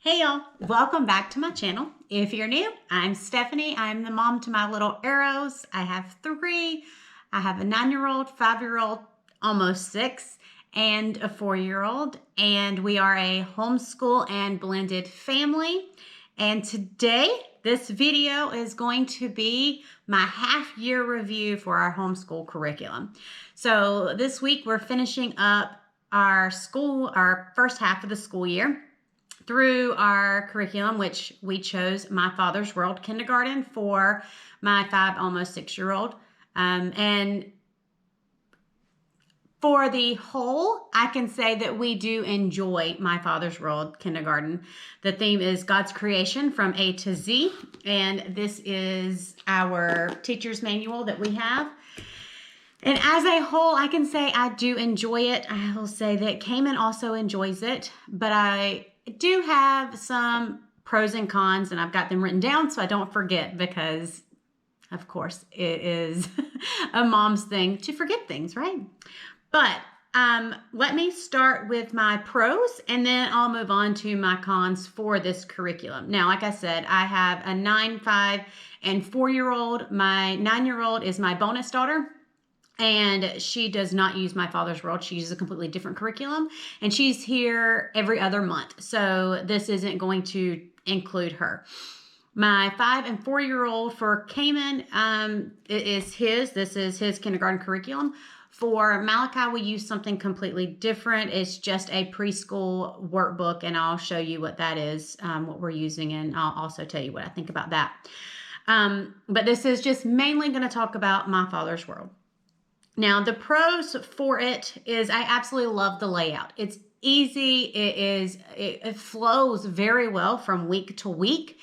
Hey y'all, welcome back to my channel. If you're new, I'm Stephanie. I'm the mom to my little arrows. I have three. I have a 9-year-old, 5-year-old, almost 6, and a 4-year-old. And we are a homeschool and blended family. And today, this video is going to be my half-year review for our homeschool curriculum. So this week, we're finishing up our first half of the school year through our curriculum, which we chose My Father's World Kindergarten for my 5, almost 6-year-old. And for the whole, I can say that we do enjoy My Father's World Kindergarten. The theme is God's creation from A to Z, and this is our teacher's manual that we have. And as a whole, I can say I do enjoy it. I will say that Kamin also enjoys it, but I do have some pros and cons, and I've got them written down so I don't forget, because of course it is a mom's thing to forget things, right? But let me start with my pros, and then I'll move on to my cons for this curriculum. Now, like I said, I have a 9, 5, and 4-year-old. My 9-year-old is my bonus daughter, and she does not use My Father's World. She uses a completely different curriculum, and she's here every other month. So this isn't going to include her. My 5 and 4-year-old for Kamin, this is his kindergarten curriculum. For Malachi, we use something completely different. It's just a preschool workbook, and I'll show you what that is, what we're using, and I'll also tell you what I think about that. But this is just mainly going to talk about My Father's World. Now, the pros for it is I absolutely love the layout. It's easy. It flows very well from week to week,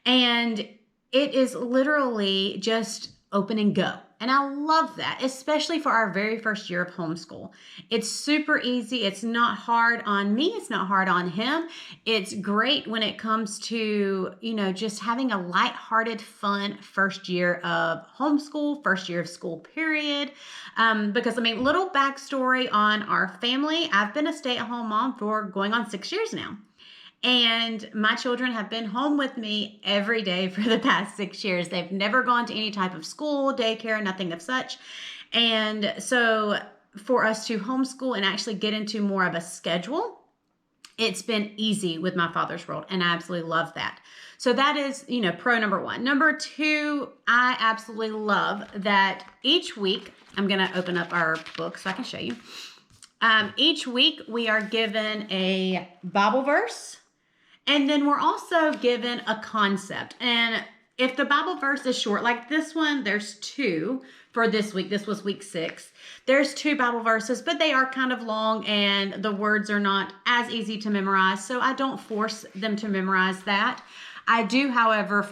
and it is literally just open and go. And I love that, especially for our very first year of homeschool. It's super easy. It's not hard on me. It's not hard on him. It's great when it comes to, just having a lighthearted, fun first year of homeschool, first year of school period. Because, little backstory on our family. I've been a stay-at-home mom for going on 6 years now. And my children have been home with me every day for the past 6 years. They've never gone to any type of school, daycare, nothing of such. And so for us to homeschool and actually get into more of a schedule, it's been easy with My Father's World, and I absolutely love that. So that is, pro number 1. Number 2, I absolutely love that each week, I'm going to open up our book so I can show you. Each week we are given a Bible verse, and then we're also given a concept. And if the Bible verse is short, like this one, there's 2 for this week. This was week 6. There's 2 Bible verses, but they are kind of long, and the words are not as easy to memorize. So I don't force them to memorize that. I do, however,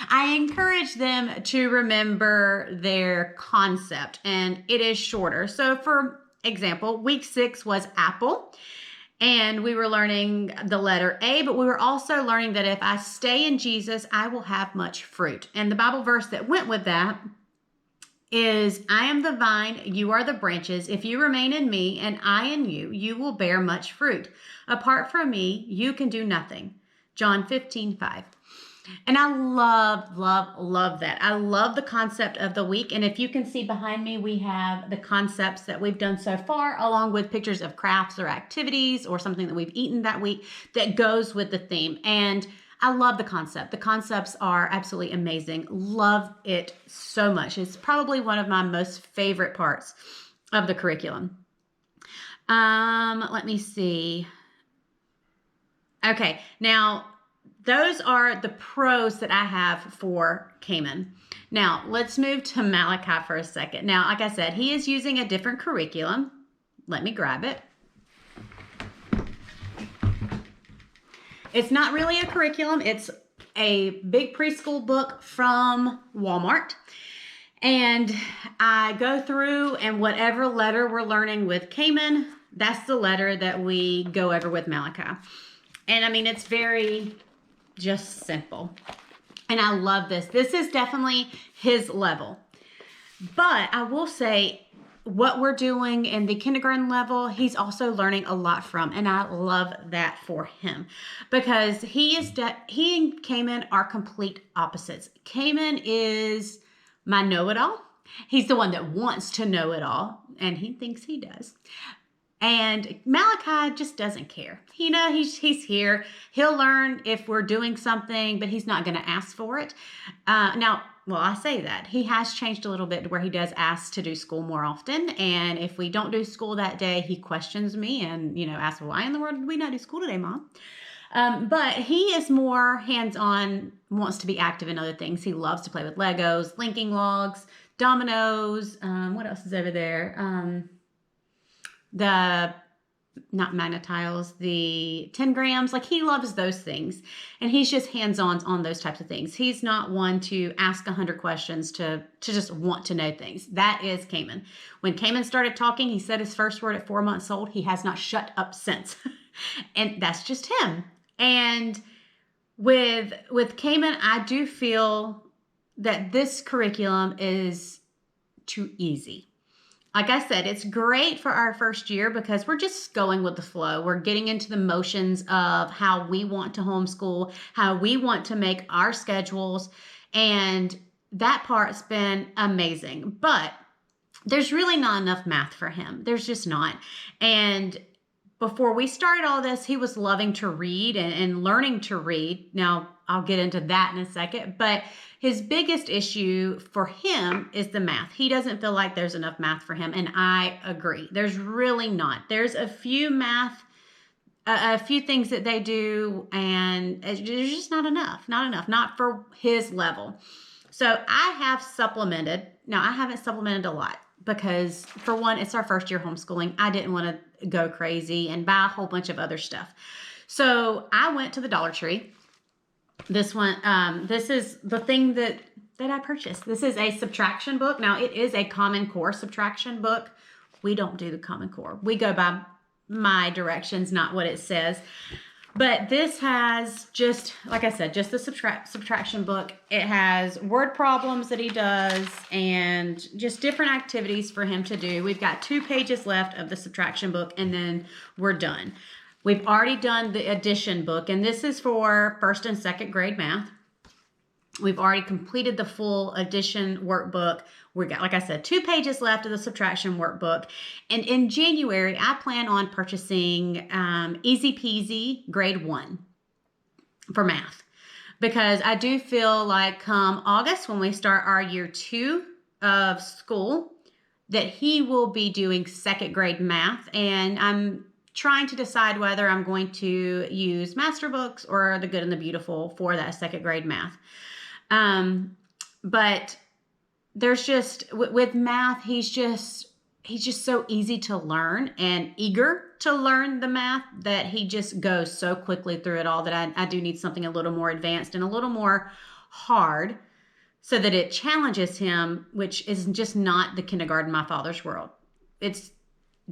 I encourage them to remember their concept, and it is shorter. So for example, week 6 was apple, and we were learning the letter A, but we were also learning that if I stay in Jesus, I will have much fruit. And the Bible verse that went with that is, I am the vine, you are the branches. If you remain in me and I in you, you will bear much fruit. Apart from me, you can do nothing. John 15:5. And I love that. I love the concept of the week. And if you can see behind me, we have the concepts that we've done so far, along with pictures of crafts or activities or something that we've eaten that week that goes with the theme. And I love the concept. The concepts are absolutely amazing. Love it so much. It's probably one of my most favorite parts of the curriculum. Let me see. Okay, now those are the pros that I have for Kamin. Now, let's move to Malachi for a second. Now, like I said, he is using a different curriculum. Let me grab it. It's not really a curriculum. It's a big preschool book from Walmart. And I go through, and whatever letter we're learning with Kamin, that's the letter that we go over with Malachi. And it's very just simple. And I love this. This is definitely his level. But I will say, what we're doing in the kindergarten level, he's also learning a lot from, and I love that for him because he and Kamin are complete opposites. Kamin is my know-it-all. He's the one that wants to know it all, and he thinks he does. And Malachi just doesn't care. He's here. He'll learn if we're doing something, but he's not going to ask for it. I say that. He has changed a little bit to where he does ask to do school more often. And if we don't do school that day, he questions me and, asks, why in the world did we not do school today, Mom? But he is more hands-on, wants to be active in other things. He loves to play with Legos, linking logs, dominoes. What else is over there? Not magnetiles, the 10 grams, like he loves those things. And he's just hands-on on those types of things. He's not one to ask 100 questions to just want to know things. That is Kamin. When Kamin started talking, he said his first word at 4 months old. He has not shut up since. And that's just him. And with Kamin, I do feel that this curriculum is too easy. Like I said, it's great for our first year because we're just going with the flow. We're getting into the motions of how we want to homeschool, how we want to make our schedules, and that part's been amazing. But there's really not enough math for him. There's just not. And before we started all this, he was loving to read and learning to read. Now, I'll get into that in a second, but his biggest issue for him is the math. He doesn't feel like there's enough math for him, and I agree. There's really not. There's a few things that they do, and there's just not enough. Not for his level. So I have supplemented. Now, I haven't supplemented a lot because, for one, it's our first year homeschooling. I didn't want to go crazy and buy a whole bunch of other stuff. So I went to the Dollar Tree. This one, this is the thing that I purchased. This is a subtraction book. Now, it is a Common Core subtraction book. We don't do the Common Core. We go by my directions, not what it says. But this has just, like I said, just the subtraction book. It has word problems that he does and just different activities for him to do. We've got 2 pages left of the subtraction book, and then we're done. We've already done the addition book, and this is for 1st and 2nd grade math. We've already completed the full addition workbook. We got, like I said, 2 pages left of the subtraction workbook. And in January, I plan on purchasing Easy Peasy Grade 1 for math. Because I do feel like come August, when we start our year 2 of school, that he will be doing 2nd grade math. And I'm trying to decide whether I'm going to use master books or the Good and the Beautiful for that 2nd grade math. But there's just, with math, he's just so easy to learn and eager to learn the math that he just goes so quickly through it all that I do need something a little more advanced and a little more hard so that it challenges him, which is just not the kindergarten My Father's World. It's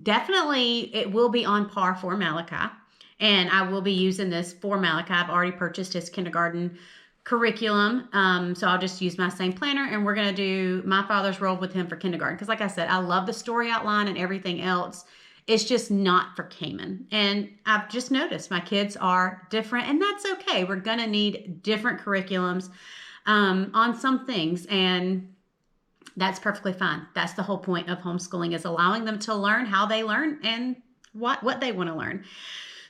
definitely, it will be on par for Malachi, and I will be using this for Malachi. I've already purchased his kindergarten curriculum, so I'll just use my same planner, and we're going to do My Father's World with him for kindergarten, because like I said, I love the story outline and everything else. It's just not for Kamin, and I've just noticed my kids are different, and that's okay. We're going to need different curriculums on some things, and that's perfectly fine. That's the whole point of homeschooling, is allowing them to learn how they learn and what they want to learn.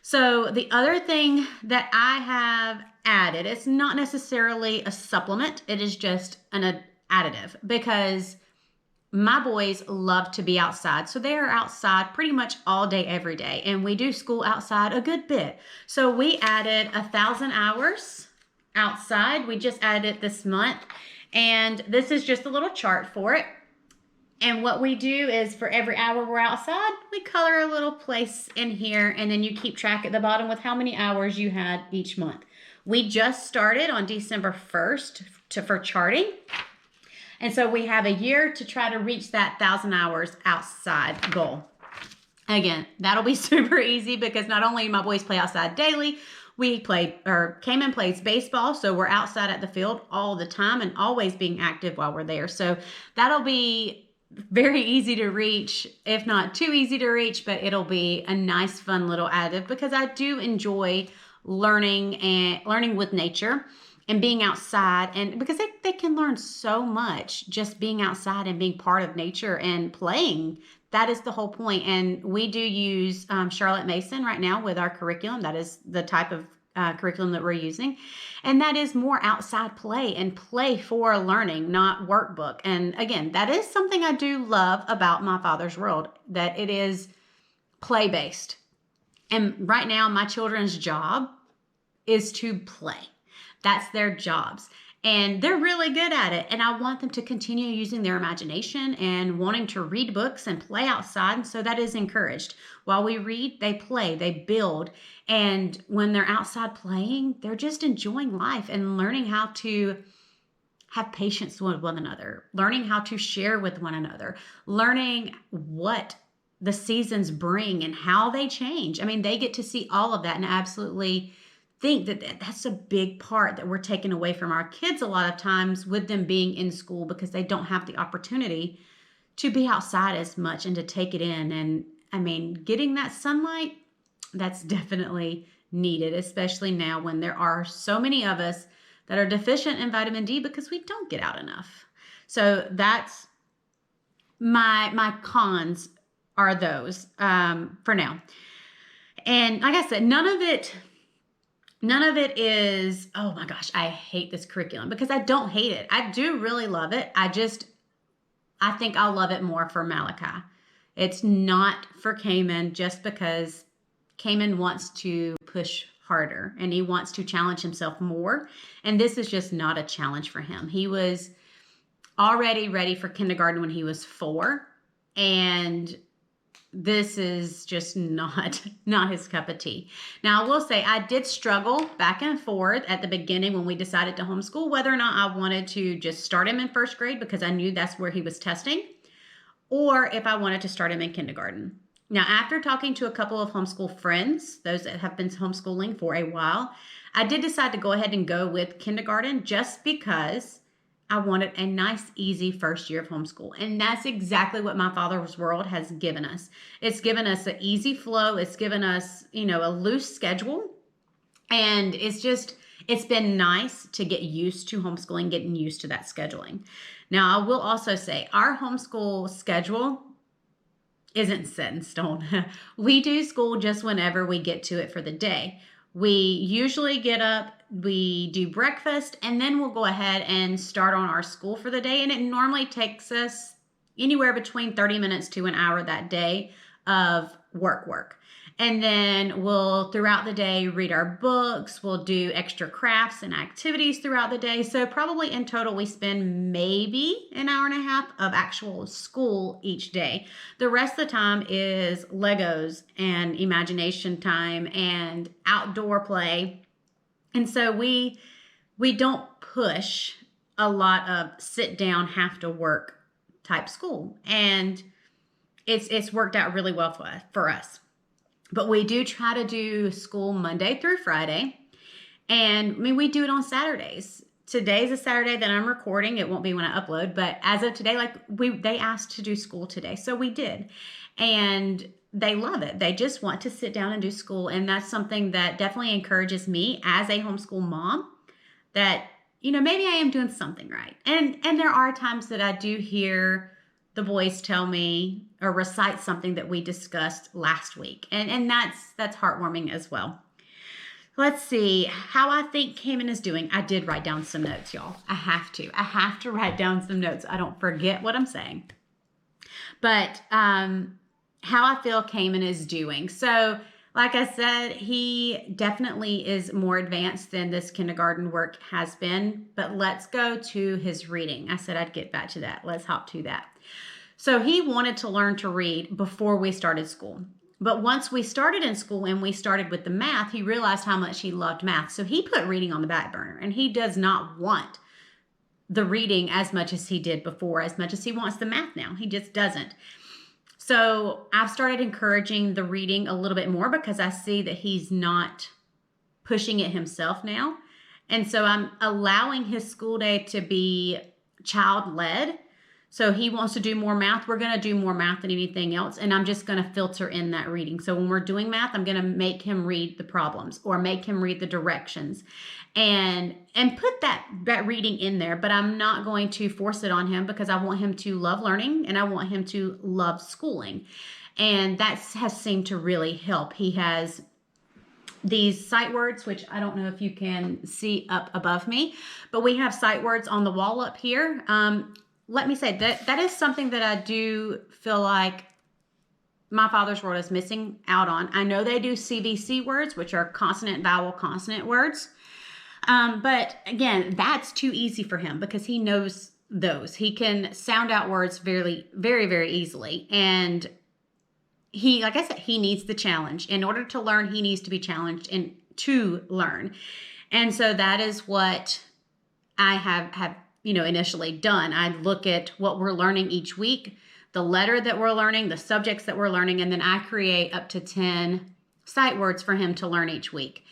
So the other thing that I have added, it's not necessarily a supplement. It is just an additive, because my boys love to be outside. So they are outside pretty much all day, every day. And we do school outside a good bit. So we added 1,000 hours outside. We just added it this month. And this is just a little chart for it. And what we do is, for every hour we're outside, we color a little place in here, and then you keep track at the bottom with how many hours you had each month. We just started on December 1st for charting. And so we have a year to try to reach that 1,000 hours outside goal. Again, that'll be super easy, because not only my boys play outside daily, Kamin plays baseball, so we're outside at the field all the time and always being active while we're there. So that'll be very easy to reach, if not too easy to reach, but it'll be a nice, fun little additive because I do enjoy learning with nature and being outside, and because they can learn so much just being outside and being part of nature and playing. That is the whole point. And we do use Charlotte Mason right now with our curriculum. That is the type of curriculum that we're using. And that is more outside play and play for learning, not workbook. And again, that is something I do love about My Father's World, that it is play based. And right now, my children's job is to play. That's their jobs. And they're really good at it. And I want them to continue using their imagination and wanting to read books and play outside. So that is encouraged. While we read, they play, they build. And when they're outside playing, they're just enjoying life and learning how to have patience with one another, learning how to share with one another, learning what the seasons bring and how they change. I mean, they get to see all of that, and absolutely think that that's a big part that we're taking away from our kids a lot of times with them being in school, because they don't have the opportunity to be outside as much and to take it in. And I mean, getting that sunlight, that's definitely needed, especially now when there are so many of us that are deficient in vitamin D because we don't get out enough. So that's my cons are those for now. And like I said, none of it is, oh my gosh, I hate this curriculum, because I don't hate it. I do really love it. I think I'll love it more for Malachi. It's not for Kamin, just because Kamin wants to push harder and he wants to challenge himself more. And this is just not a challenge for him. He was already ready for kindergarten when he was 4. And this is just not his cup of tea. Now, I will say I did struggle back and forth at the beginning when we decided to homeschool, whether or not I wanted to just start him in first grade because I knew that's where he was testing, or if I wanted to start him in kindergarten. Now, after talking to a couple of homeschool friends, those that have been homeschooling for a while, I did decide to go ahead and go with kindergarten, just because I wanted a nice, easy first year of homeschool. And that's exactly what My Father's World has given us. It's given us an easy flow. It's given us, a loose schedule. And it's been nice to get used to homeschooling, getting used to that scheduling. Now, I will also say our homeschool schedule isn't set in stone. We do school just whenever we get to it for the day. We usually get up, we do breakfast, and then we'll go ahead and start on our school for the day. And it normally takes us anywhere between 30 minutes to an hour that day of work. And then we'll, throughout the day, read our books. We'll do extra crafts and activities throughout the day. So probably in total, we spend maybe an hour and a half of actual school each day. The rest of the time is Legos and imagination time and outdoor play. And so we don't push a lot of sit down, have to work type school. And it's worked out really well for us. But we do try to do school Monday through Friday. And I mean, we do it on Saturdays. Today's a Saturday that I'm recording. It won't be when I upload. But as of today, they asked to do school today. So we did. And they love it. They just want to sit down and do school. And that's something that definitely encourages me as a homeschool mom, that, maybe I am doing something right. And there are times that I do hear the boys tell me or recite something that we discussed last week. And that's heartwarming as well. Let's see how I think Kamin is doing. I did write down some notes, y'all. I have to write down some notes. I don't forget what I'm saying. But how I feel Kamin is doing. So like I said, he definitely is more advanced than this kindergarten work has been. But let's go to his reading. I said I'd get back to that. Let's hop to that. So he wanted to learn to read before we started school. But once we started in school and we started with the math, he realized how much he loved math. So he put reading on the back burner, and he does not want the reading as much as he did before, as much as he wants the math now. He just doesn't. So I've started encouraging the reading a little bit more because I see that he's not pushing it himself now. And so I'm allowing his school day to be child-led. So he wants to do more math. We're going to do more math than anything else. And I'm just going to filter in that reading. So when we're doing math, I'm going to make him read the problems or make him read the directions and put that reading in there. But I'm not going to force it on him because I want him to love learning and I want him to love schooling. And that has seemed to really help. He has these sight words, which I don't know if you can see up above me, but we have sight words on the wall up here. Let me say that is something that I do feel like my father's world is missing out on. I know they do CVC words, which are consonant, vowel, consonant words. But again, that's too easy for him because he knows those. He can sound out words very, very, very easily. And he, like I said, he needs the challenge. In order to learn, he needs to be challenged and to learn. And so that is what I have initially done. I look at what we're learning each week, the letter that we're learning, the subjects that we're learning, and then I create up to 10 sight words for him to learn each week.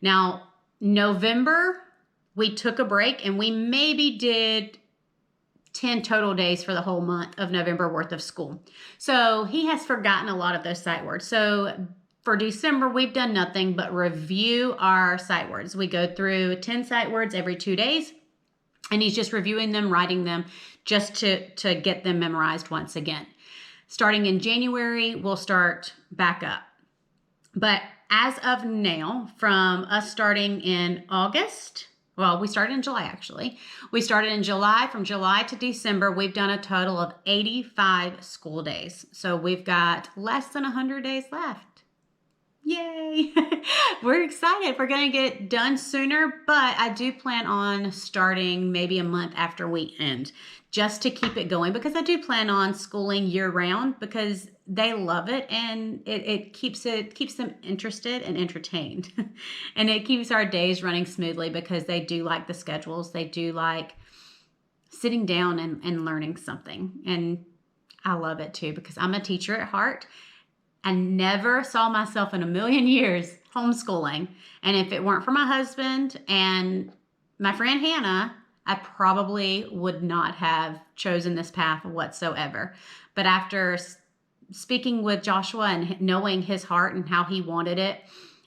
Now, November, we took a break and we maybe did 10 total days for the whole month of November worth of school. So he has forgotten a lot of those sight words. So for December, we've done nothing but review our sight words. We go through 10 sight words every 2 days. And he's just reviewing them, writing them, just to get them memorized once again. Starting in January, we'll start back up. But as of now, from us starting in August, well, we started in July, actually. We started in July. From July to December, we've done a total of 85 school days. So we've got less than 100 days left. Yay! We're excited. We're going to get done sooner, but I do plan on starting maybe a month after we end just to keep it going because I do plan on schooling year round because they love it and it keeps them interested and entertained. And it keeps our days running smoothly because they do like the schedules. They do like sitting down and learning something. And I love it too because I'm a teacher at heart. I never saw myself in a million years homeschooling. And if it weren't for my husband and my friend Hannah, I probably would not have chosen this path whatsoever. But after speaking with Joshua and knowing his heart and how he wanted it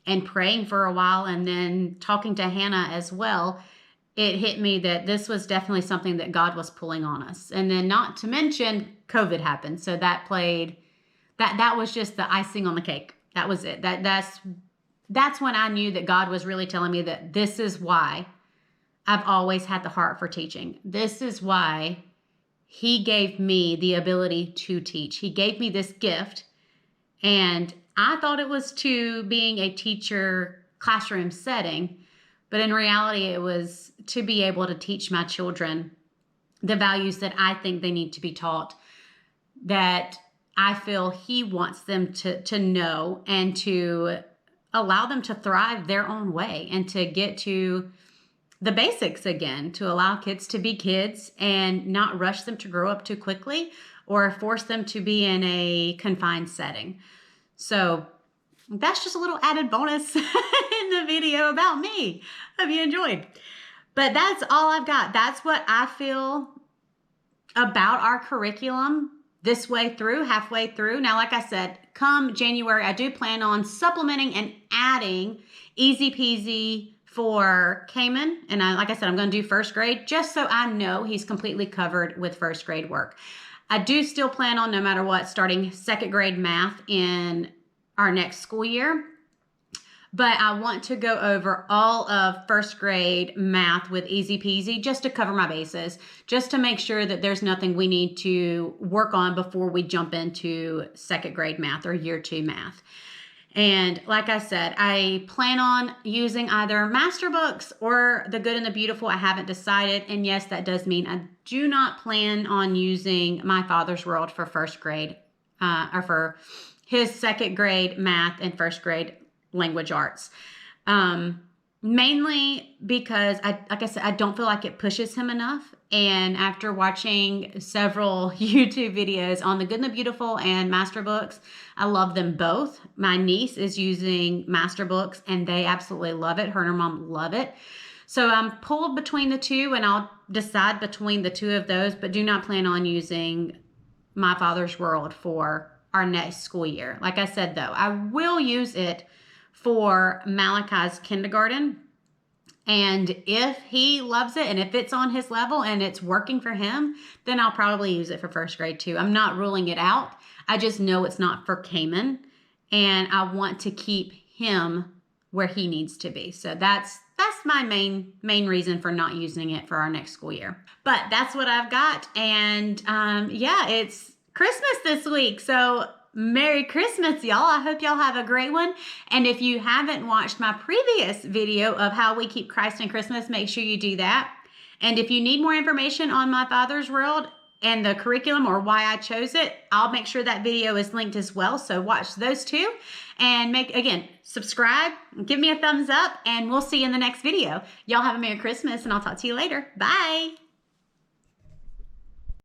and praying for a while and then talking to Hannah as well, it hit me that this was definitely something that God was pulling on us. And then not to mention COVID happened. So that played... That was just the icing on the cake. That was it. That's when I knew that God was really telling me that this is why I've always had the heart for teaching. This is why he gave me the ability to teach. He gave me this gift, and I thought it was to being a teacher classroom setting, but in reality, it was to be able to teach my children the values that I think they need to be taught, that I feel he wants them to know and to allow them to thrive their own way and to get to the basics again, to allow kids to be kids and not rush them to grow up too quickly or force them to be in a confined setting. So that's just a little added bonus in the video about me. Hope you enjoyed. But that's all I've got. That's what I feel about our curriculum this way through, halfway through. Now, like I said, come January, I do plan on supplementing and adding Easy Peasy for Kamin. And like I said, I'm going to do first grade just so I know he's completely covered with first grade work. I do still plan on, no matter what, starting second grade math in our next school year. But I want to go over all of first grade math with Easy Peasy just to cover my bases, just to make sure that there's nothing we need to work on before we jump into second grade math or year 2 math. And like I said, I plan on using either master books or the Good and the Beautiful. I haven't decided. And yes, that does mean I do not plan on using My Father's World for first grade or for his second grade math and first grade language arts. Mainly because like I said, I don't feel like it pushes him enough. And after watching several YouTube videos on the Good and the Beautiful and master books, I love them both. My niece is using master books and they absolutely love it. Her and her mom love it. So I'm pulled between the two, and I'll decide between the two of those, but do not plan on using My Father's World for our next school year. Like I said, though, I will use it for Malachi's kindergarten. And if he loves it and if it's on his level and it's working for him, then I'll probably use it for first grade too. I'm not ruling it out. I just know it's not for Kamin, and I want to keep him where he needs to be. So that's my main reason for not using it for our next school year. But that's what I've got. And yeah, it's Christmas this week. So Merry Christmas, y'all. I hope y'all have a great one. And if you haven't watched my previous video of how we keep Christ in Christmas, make sure you do that. And if you need more information on My Father's World and the curriculum or why I chose it, I'll make sure that video is linked as well. So watch those two and subscribe, give me a thumbs up, and we'll see you in the next video. Y'all have a Merry Christmas, and I'll talk to you later. Bye.